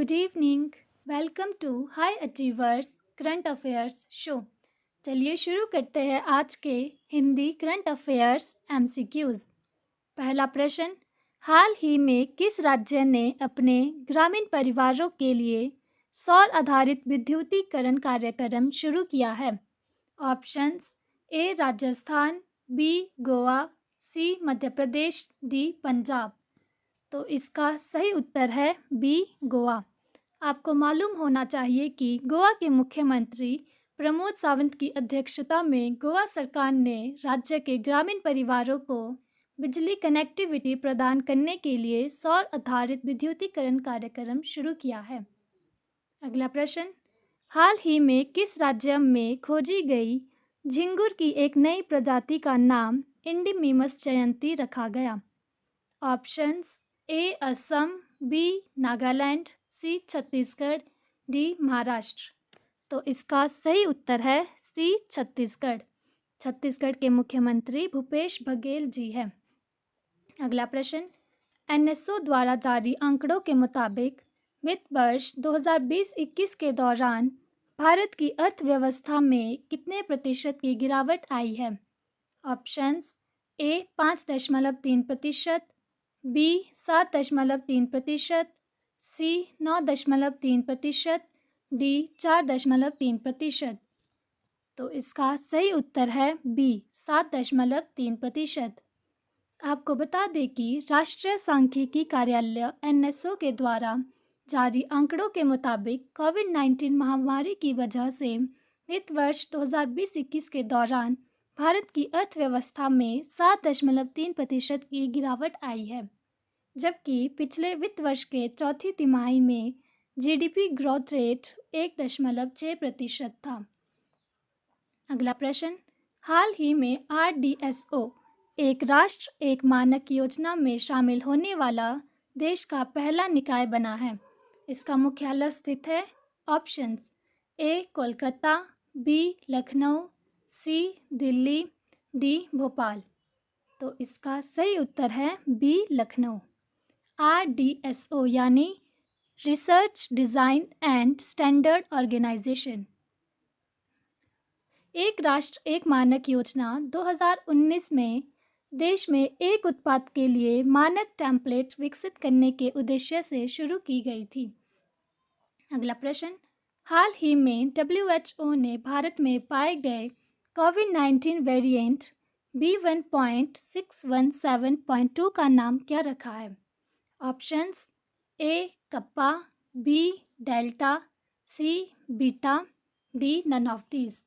Good evening. Welcome to High Achievers current affairs show. चलिए शुरू करते हैं आज के हिंदी करंट अफेयर्स एमसीक्यूज। पहला प्रश्न, हाल ही में किस राज्य ने अपने ग्रामीण परिवारों के लिए सौर आधारित विद्युतीकरण कार्यक्रम शुरू किया है? Options A Rajasthan, B Goa, C Madhya Pradesh, D Punjab. तो इसका सही उत्तर है बी गोवा। आपको मालूम होना चाहिए कि गोवा के मुख्यमंत्री प्रमोद सावंत की अध्यक्षता में गोवा सरकार ने राज्य के ग्रामीण परिवारों को बिजली कनेक्टिविटी प्रदान करने के लिए सौर आधारित विद्युतीकरण कार्यक्रम शुरू किया है। अगला प्रश्न, हाल ही में किस राज्य में खोजी गई झिंगुर की एक नई प्रजाति का नाम इंडिमिमस जयंती रखा गया? Options A Assam, B Nagaland, C Chhattisgarh, D Maharashtra. तो इसका सही उत्तर है सी छत्तीसगढ़। छत्तीसगढ़ के मुख्यमंत्री भूपेश बघेल जी हैं। अगला प्रश्न, एनएसओ द्वारा जारी आंकड़ों के मुताबिक वित्त वर्ष 2020-21 के दौरान भारत की अर्थव्यवस्था में कितने प्रतिशत की गिरावट आई है? Options A 5.3%, B 7.3%, C 9.3%, D 4.3%। तो इसका सही उत्तर है बी 7.3%। आपको बता दें कि राष्ट्रीय सांख्यिकी कार्यालय एनएसओ के द्वारा जारी आंकड़ों के मुताबिक कोविड-19 महामारी की वजह से वित्त वर्ष 2020-21 के दौरान भारत की अर्थव्यवस्था में 7.3% की गिरावट आई है, जबकि पिछले वित्त वर्ष के चौथी तिमाही में जीडीपी ग्रोथ रेट 1.6% था। अगला प्रश्न, हाल ही में आरडीएसओ एक राष्ट्र एक मानक योजना में शामिल होने वाला देश का पहला निकाय बना है। इसका मुख्यालय स्थित है? Options A Kolkata, B Lucknow, C Delhi, D Bhopal. तो इसका सही उत्तर है बी लखनऊ। आरडीएसओ यानी research design and standard organisation. एक राष्ट्र एक मानक योजना 2019 में देश में एक उत्पाद के लिए मानक टेम्पलेट विकसित करने के उद्देश्य से शुरू की गई थी। अगला प्रश्न, हाल ही में डब्ल्यूएचओ ने भारत में पाए गए कोविड-19 वेरिएंट B1.617.2 का नाम क्या रखा है? Options A kappa, B delta, C beta, D none of these.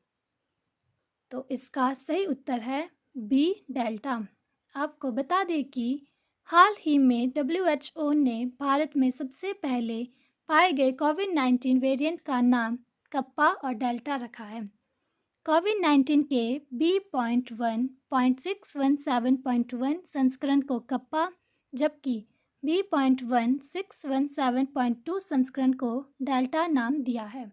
तो इसका सही उत्तर है बी डेल्टा। आपको बता दें कि हाल ही में डब्ल्यूएचओ ने भारत में सबसे पहले पाए गए कोविड-19 वेरिएंट का नाम कप्पा और डेल्टा रखा है। कोविड-19 के B.1.617.1 संस्करण को कप्पा, जबकि B.1.617.2 संस्करण को डेल्टा नाम दिया है।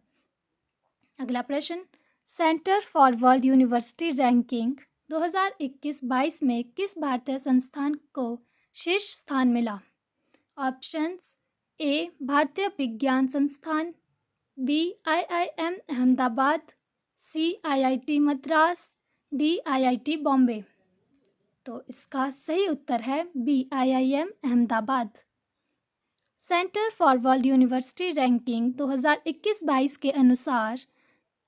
अगला प्रश्न, centre for world university ranking 2021-22 में किस भारतीय संस्थान को शीर्ष स्थान मिला? ऑप्शंस ए भारतीय विज्ञान संस्थान, B IIM Ahmedabad, C IIT Madras, D IIT Bombay. तो इसका सही उत्तर है B IIM Ahmedabad. Centre for world university ranking 2021-22 के अनुसार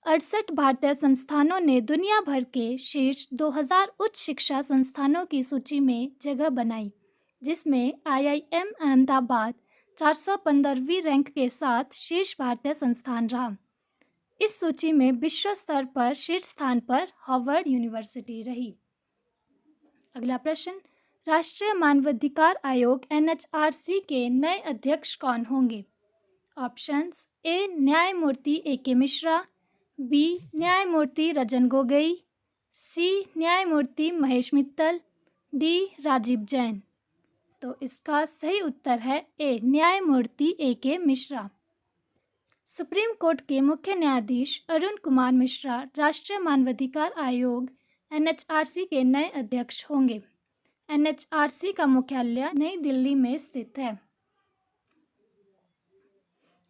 68 भारतीय संस्थानों ने दुनिया भर के शीर्ष 2000 उच्च शिक्षा संस्थानों की सूची में जगह बनाई, जिसमें आईआईएम अहमदाबाद 415वीं रैंक के साथ शीर्ष भारतीय संस्थान रहा। इस सूची में विश्व स्तर पर शीर्ष स्थान पर हार्वर्ड यूनिवर्सिटी रही। अगला प्रश्न, राष्ट्रीय मानवाधिकार आयोग एनएचआरसी के नए अध्यक्ष कौन होंगे? ऑप्शंस ए न्यायमूर्ति ए.के. मिश्रा, बी न्यायमूर्ति रंजन गोगोई, सी न्यायमूर्ति महेश मित्तल, डी राजीव जैन। तो इसका सही उत्तर है ए न्यायमूर्ति ए.के. मिश्रा। सुप्रीम कोर्ट के मुख्य न्यायाधीश अरुण कुमार मिश्रा राष्ट्रीय मानवाधिकार आयोग एनएचआरसी के नए अध्यक्ष होंगे। एनएचआरसी का मुख्यालय नई दिल्ली में स्थित है।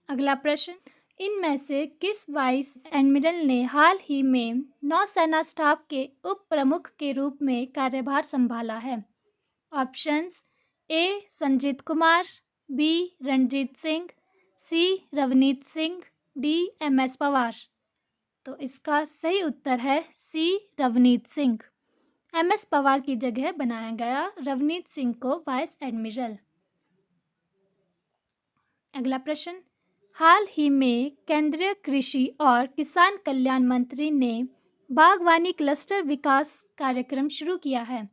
अगला प्रश्न, इनमें से किस वाइस एडमिरल ने हाल ही में नौसेना स्टाफ के उप प्रमुख के रूप में कार्यभार संभाला है? Options A Sanjeet Kumar, B Ranjit Singh, C Ravneet Singh, D M S. Pawar. तो इसका सही उत्तर है सी रवनीत सिंह। एम.एस. पवार की जगह बनाया गया रवनीत सिंह को वाइस एडमिरल। अगला प्रश्न, हाल ही में केंद्रीय कृषि और किसान कल्याण मंत्री ने बागवानी क्लस्टर विकास कार्यक्रम शुरू किया है।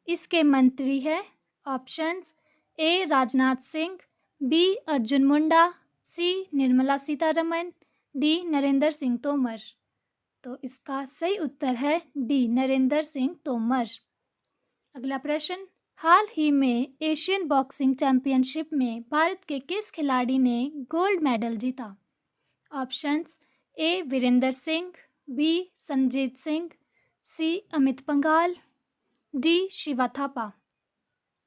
इसके मंत्री हैं options A Rajnath Singh, B Arjun Munda, C Nirmala Sitharaman, D Narendra Singh Tomar. तो इसका सही उत्तर है डी नरेंद्र सिंह तोमर। अगला प्रश्न, हाल ही में एशियन बॉक्सिंग चैंपियनशिप में भारत के किस खिलाड़ी ने गोल्ड मेडल जीता? Options A Virender Singh, B Sanjeet Singh, C Amit Panghal, D Shiva Thapa.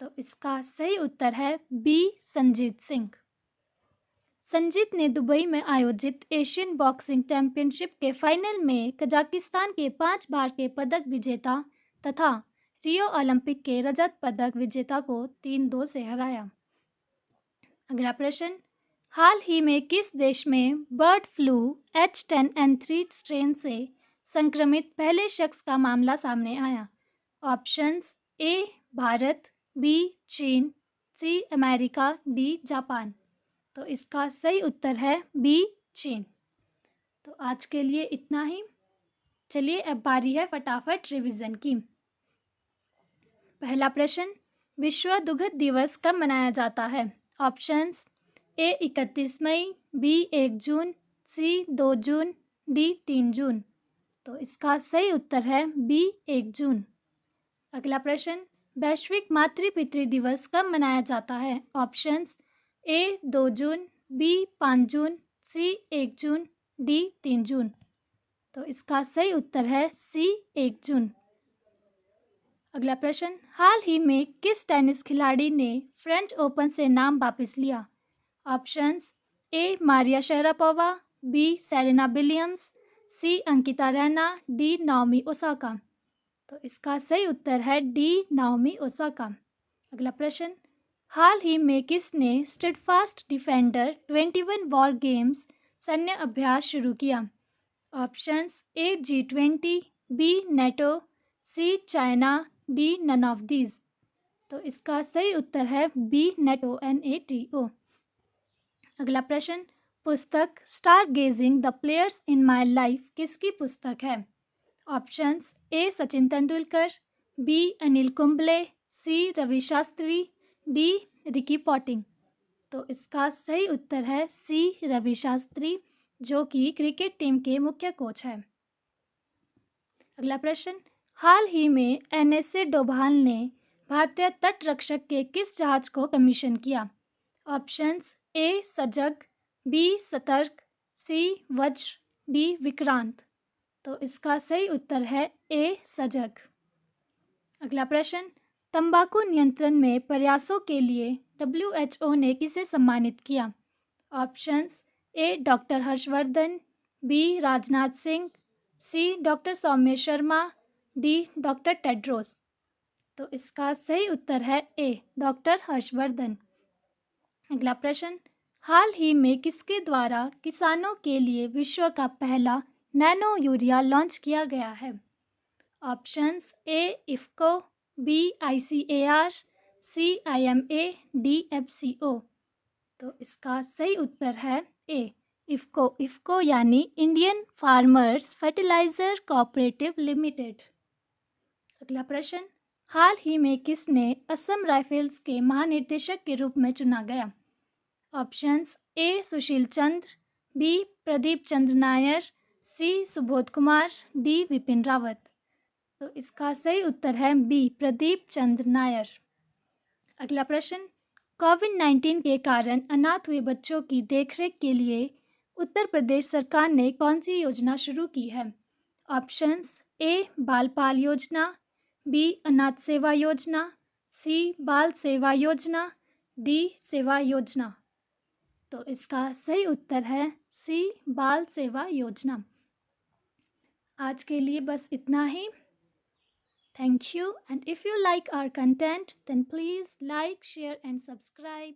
तो इसका सही उत्तर है बी संजीत सिंह। संजीत ने दुबई में आयोजित एशियन बॉक्सिंग चैंपियनशिप के फाइनल में कजाकिस्तान के 5 बार के पदक विजेता तथा रियो ओलंपिक के रजत पदक विजेता को 3-2 से हराया। अगला प्रश्न, हाल ही में किस देश में बर्ड फ्लू H10N3 स्ट्रेन से संक्रमित पहले शख्स का मामला सामने आया? ऑप्शंस ए भारत, बी चीन, सी अमेरिका, डी जापान। तो इसका सही उत्तर है बी चीन। तो आज के लिए इतना ही। चलिए अब बारी है फटाफट रिवीजन की। पहला प्रश्न, विश्व दुग्ध दिवस कब मनाया जाता है? ऑप्शंस ए 31 मई, बी 1 जून, सी 2 जून, डी 3 जून। तो इसका सही उत्तर है बी 1 जून। अगला प्रश्न, वैश्विक मातृ पितृ दिवस कब मनाया जाता है? ऑप्शंस ए 2 जून, बी 5 जून, सी 1 जून, डी 3 जून। तो इसका सही उत्तर है सी 1 जून। अगला प्रश्न, हाल ही में किस टेनिस खिलाड़ी ने फ्रेंच ओपन से नाम वापस लिया? Options A Maria Sharapova, B Serena Williams, C Ankita Raina, D Naomi Osaka. तो इसका सही उत्तर है डी नाओमी ओसाका। अगला प्रश्न, हाल ही में किसने स्टेडफास्ट डिफेंडर 21 वॉर गेम्स सैन्य अभ्यास शुरू किया? Options A G20, B NATO, C China, D none of these. तो इसका सही उत्तर है बी नेटो NATO। अगला प्रश्न, पुस्तक star gazing the players in my life किसकी पुस्तक है? Options A Sachin Tendulkar, B Anil Kumble, C Ravi Shastri, D Ricky Ponting. तो इसका सही उत्तर है सी रवि शास्त्री, जो कि क्रिकेट टीम के मुख्य कोच है। अगला प्रश्न, हाल ही में NSA डोभाल ने भारतीय तट रक्षक के किस जहाज को कमीशन किया? ऑप्शंस ए सजग, बी सतर्क, सी वज्र, डी विक्रांत। तो इसका सही उत्तर है ए सजग। अगला प्रश्न, तंबाकू नियंत्रण में प्रयासों के लिए WHO ने किसे सम्मानित किया? Options A doctor Harshvardhan, B Rajnath Singh, C doctor Saumya Sharma, D doctor Tedros. तो इसका सही उत्तर है ए डॉक्टर हर्षवर्धन। अगला प्रश्न, हाल ही में किसके द्वारा किसानों के लिए विश्व का पहला नैनो यूरिया लॉन्च किया गया है? Options A IFFCO, B ICAR, C IMA, D FCO। तो इसका सही उत्तर है ए इफ्को। इफ्को यानी Indian farmers fertiliser cooperative limited. अगला प्रश्न, हाल ही में किसने असम राइफल्स के महानिदेशक के रूप में चुना गया? Options A Sushil Chandra, B Pradeep Chandra Nair, C Subodh Kumar, D Vipin Rawat. तो इसका सही उत्तर है बी प्रदीप चंद्र नायर। अगला प्रश्न, कोविड-19 के कारण अनाथ हुए बच्चों की देखरेख के लिए उत्तर प्रदेश सरकार ने कौन सी योजना शुरू की है? ऑप्शंस ए बालपाल योजना, बी अनाथ सेवा योजना, सी बाल सेवा योजना, डी सेवा योजना। तो इसका सही उत्तर है सी, बाल सेवा योजना। आज के लिए बस इतना ही। Thank you, and if you like our content, then please like, share, and subscribe.